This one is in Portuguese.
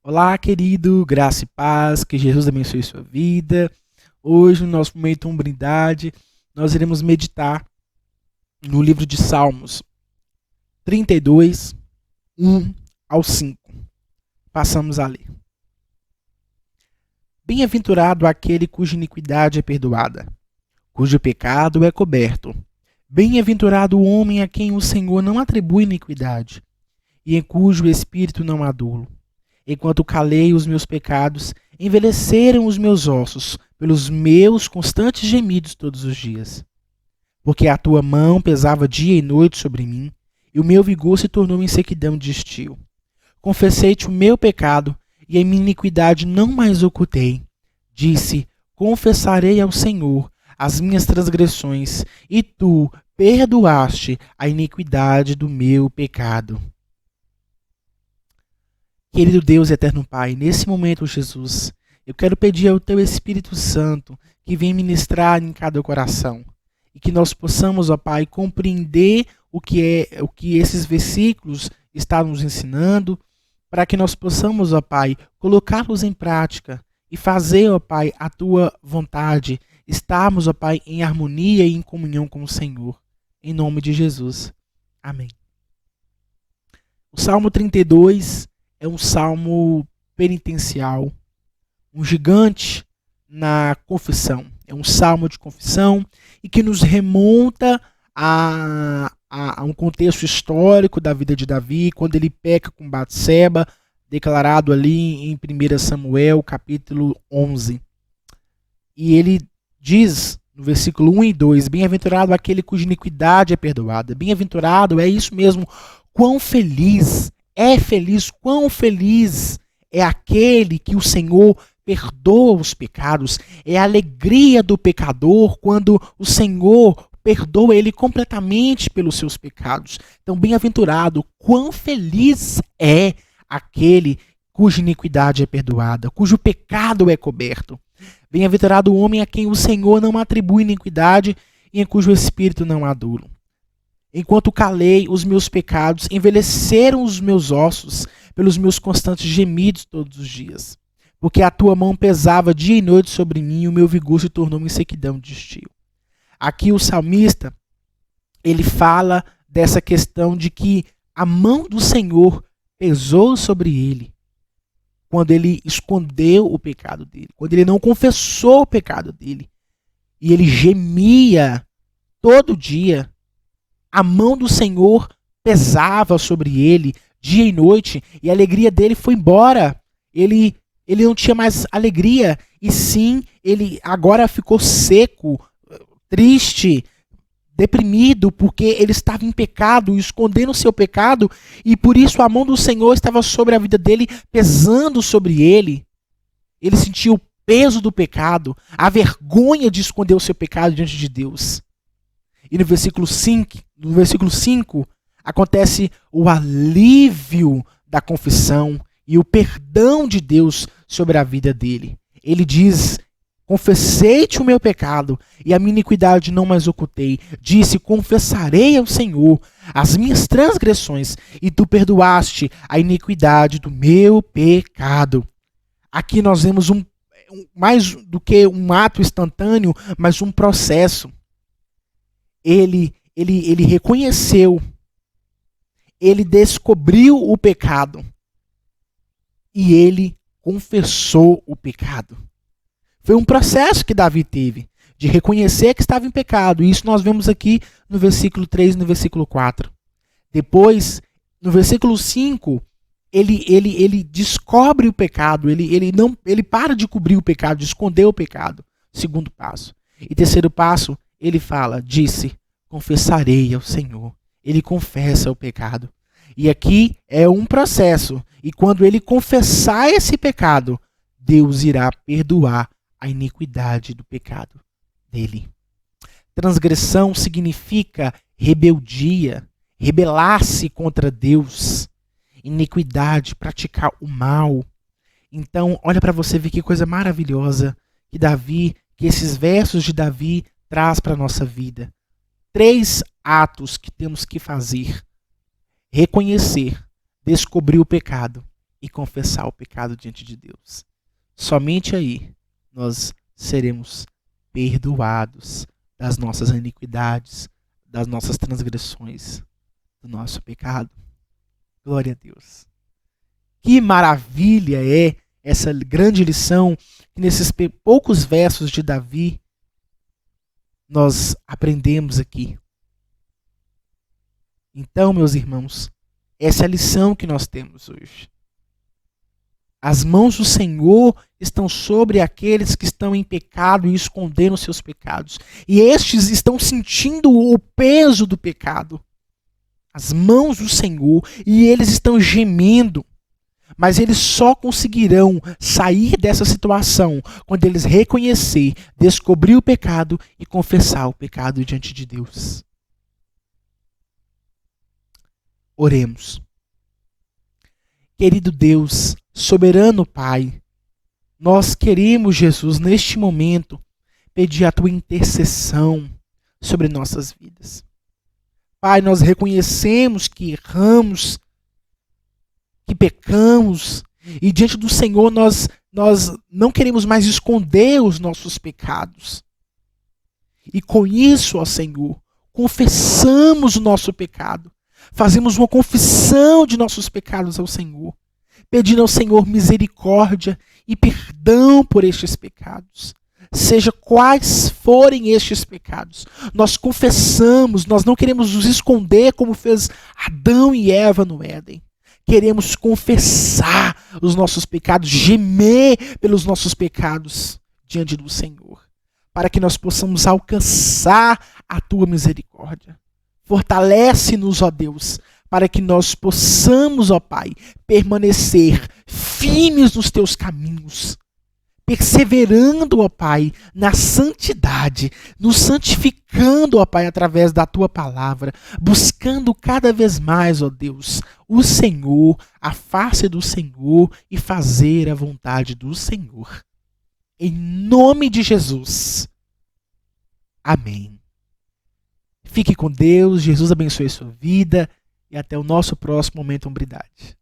Olá, querido, graça e paz, que Jesus abençoe sua vida. Hoje, no nosso momento Umbridade, nós iremos meditar no livro de Salmos 32, 1 ao 5. Passamos a ler. Bem-aventurado aquele cuja iniquidade é perdoada, cujo pecado é coberto. Bem-aventurado o homem a quem o Senhor não atribui iniquidade, e em cujo espírito não há dolo. Enquanto calei os meus pecados, envelheceram os meus ossos pelos meus constantes gemidos todos os dias. Porque a tua mão pesava dia e noite sobre mim, e o meu vigor se tornou em sequidão de estio. Confessei-te o meu pecado, e a minha iniquidade não mais ocultei. Disse: confessarei ao Senhor as minhas transgressões, e tu perdoaste a iniquidade do meu pecado. Querido Deus e eterno Pai, nesse momento, Jesus, eu quero pedir ao Teu Espírito Santo que venha ministrar em cada coração e que nós possamos, ó Pai, compreender o que esses versículos estão nos ensinando, para que nós possamos, ó Pai, colocá-los em prática e fazer, ó Pai, a Tua vontade, estarmos, ó Pai, em harmonia e em comunhão com o Senhor. Em nome de Jesus. Amém. O Salmo 32 é um salmo penitencial, um gigante na confissão. É um salmo de confissão e que nos remonta a um contexto histórico da vida de Davi, quando ele peca com Batseba, declarado ali em 1 Samuel, capítulo 11. E ele diz, no versículo 1 e 2, bem-aventurado aquele cuja iniquidade é perdoada. Bem-aventurado é isso mesmo, quão feliz quão feliz é aquele que o Senhor perdoa os pecados. É a alegria do pecador quando o Senhor perdoa ele completamente pelos seus pecados. Então, bem-aventurado, quão feliz é aquele cuja iniquidade é perdoada, cujo pecado é coberto. Bem-aventurado o homem a quem o Senhor não atribui iniquidade e em cujo espírito não há dolo. Enquanto calei os meus pecados, envelheceram os meus ossos pelos meus constantes gemidos todos os dias. Porque a tua mão pesava dia e noite sobre mim e o meu vigor se tornou em sequidão de estio. Aqui o salmista, ele fala dessa questão de que a mão do Senhor pesou sobre ele quando ele escondeu o pecado dele, quando ele não confessou o pecado dele. E ele gemia todo dia. A mão do Senhor pesava sobre ele dia e noite e a alegria dele foi embora. Ele não tinha mais alegria e sim, ele agora ficou seco, triste, deprimido porque ele estava em pecado, escondendo o seu pecado e por isso a mão do Senhor estava sobre a vida dele, pesando sobre ele. Ele sentia o peso do pecado, a vergonha de esconder o seu pecado diante de Deus. E no versículo 5, acontece o alívio da confissão e o perdão de Deus sobre a vida dele. Ele diz: confessei-te o meu pecado e a minha iniquidade não mais ocultei. Disse: confessarei ao Senhor as minhas transgressões e tu perdoaste a iniquidade do meu pecado. Aqui nós vemos mais do que um ato instantâneo, mas um processo. Ele reconheceu, ele descobriu o pecado e ele confessou o pecado. Foi um processo que Davi teve de reconhecer que estava em pecado. E isso nós vemos aqui no versículo 3 e no versículo 4. Depois, no versículo 5, ele descobre o pecado, ele para de cobrir o pecado, de esconder o pecado. Segundo passo. E terceiro passo, ele disse: confessarei ao Senhor. Ele confessa o pecado. E aqui é um processo. E quando ele confessar esse pecado, Deus irá perdoar a iniquidade do pecado dele. Transgressão significa rebeldia, rebelar-se contra Deus. Iniquidade, praticar o mal. Então, olha para você ver que coisa maravilhosa que esses versos de Davi traz para a nossa vida. 3 atos que temos que fazer: reconhecer, descobrir o pecado e confessar o pecado diante de Deus. Somente aí nós seremos perdoados das nossas iniquidades, das nossas transgressões, do nosso pecado. Glória a Deus. Que maravilha é essa grande lição que nesses poucos versos de Davi nós aprendemos aqui. Então, meus irmãos, essa é a lição que nós temos hoje. As mãos do Senhor estão sobre aqueles que estão em pecado e escondendo seus pecados. E estes estão sentindo o peso do pecado. As mãos do Senhor, e eles estão gemendo. Mas eles só conseguirão sair dessa situação quando eles reconhecer, descobrir o pecado e confessar o pecado diante de Deus. Oremos. Querido Deus, soberano Pai, nós queremos, Jesus, neste momento, pedir a Tua intercessão sobre nossas vidas. Pai, nós reconhecemos que erramos, que pecamos, e diante do Senhor nós não queremos mais esconder os nossos pecados. E com isso, ó Senhor, confessamos o nosso pecado. Fazemos uma confissão de nossos pecados ao Senhor, pedindo ao Senhor misericórdia e perdão por estes pecados. Seja quais forem estes pecados, nós confessamos, nós não queremos nos esconder como fez Adão e Eva no Éden. Queremos confessar os nossos pecados, gemer pelos nossos pecados diante do Senhor, para que nós possamos alcançar a Tua misericórdia. Fortalece-nos, ó Deus, para que nós possamos, ó Pai, permanecer firmes nos Teus caminhos, perseverando, ó Pai, na santidade, nos santificando, ó Pai, através da Tua palavra, buscando cada vez mais, ó Deus, o Senhor, a face do Senhor e fazer a vontade do Senhor. Em nome de Jesus. Amém. Fique com Deus, Jesus abençoe a sua vida e até o nosso próximo Momento Hombridade.